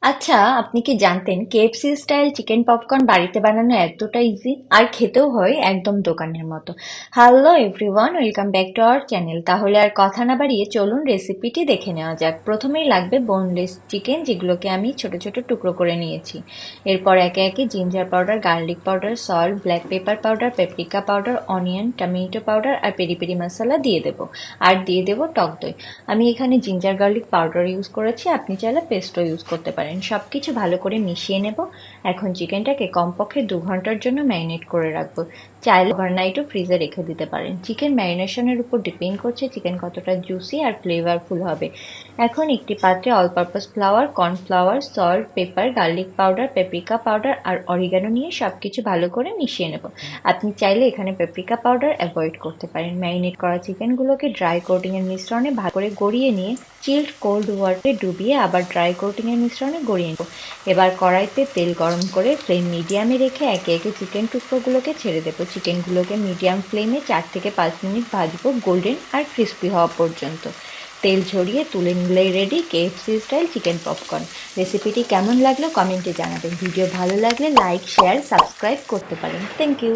আচ্ছা, আপনি কি জানতেন কেএফসি স্টাইল চিকেন পপকর্ন বাড়িতে বানানো এতটা ইজি আর খেতেও হয় একদম দোকানের মতো। Hello everyone, welcome back to our channel. তাহলে আর কথা না বাড়িয়ে চলুন রেসিপিটি দেখে নেওয়া যাক। প্রথমেই লাগবে বোনলেস চিকেন, যেগুলোকে আমি ছোট ছোট টুকরো করে নিয়েছি। এরপর একে একে ginger powder, garlic powder, salt, black pepper powder, paprika powder, onion, tomato powder আর পেরি পেরি মশলা দিয়ে দেবো। আর দিয়ে দেবো টক দই। আমি এখানে জিঞ্জার গার্লিক পাউডার ইউজ করেছি, আপনি চাইলে পেস্টও ইউজ করতে পারেন। সব কিছু ভালো করে মিশিয়ে নেব। এখন চিকেনটাকে কমপক্ষে 2 ঘন্টার জন্য ম্যারিনেট করে রাখবো। চাইলে ওভারনাইটও ফ্রিজে রেখে দিতে পারেন। চিকেন ম্যারিনেশনের উপর ডিপেন্ড করছে চিকেন কতটা জুসি আর ফ্লেভারফুল হবে। এখন একটি পাত্রে all purpose flour, cornflour, salt, pepper, garlic powder, paprika powder আর অরিগানো নিয়ে সব কিছু ভালো করে মিশিয়ে নেব। আপনি চাইলে এখানে পেপরিকা পাউডার অ্যাভয়েড করতে পারেন। ম্যারিনেট করা চিকেনগুলোকে ড্রাই কোটিংয়ের মিশ্রণে ভালো করে গড়িয়ে নিয়ে চিল্ড কোল্ড ওয়াটারে ডুবিয়ে আবার ড্রাই কোটিংয়ের মিশ্রণে গড়িয়ে নেব। এবার কড়াইতে তেল গরম করে ফ্লেম মিডিয়ামে রেখে একে একে চিকেন টুকরোগুলোকে ছেড়ে দেবো। চিকেনগুলোকে মিডিয়াম ফ্লেমে 4 থেকে 5 মিনিট ভাজবো, গোল্ডেন আর ক্রিস্পি হওয়া পর্যন্ত। তেল ঝরিয়ে তুলে নিলেই ready KFC style chicken popcorn. রেসিপিটি কেমন লাগলো কমেন্টে জানাবেন। ভিডিও ভালো লাগলে লাইক, শেয়ার, সাবস্ক্রাইব করতে পারেন। Thank you.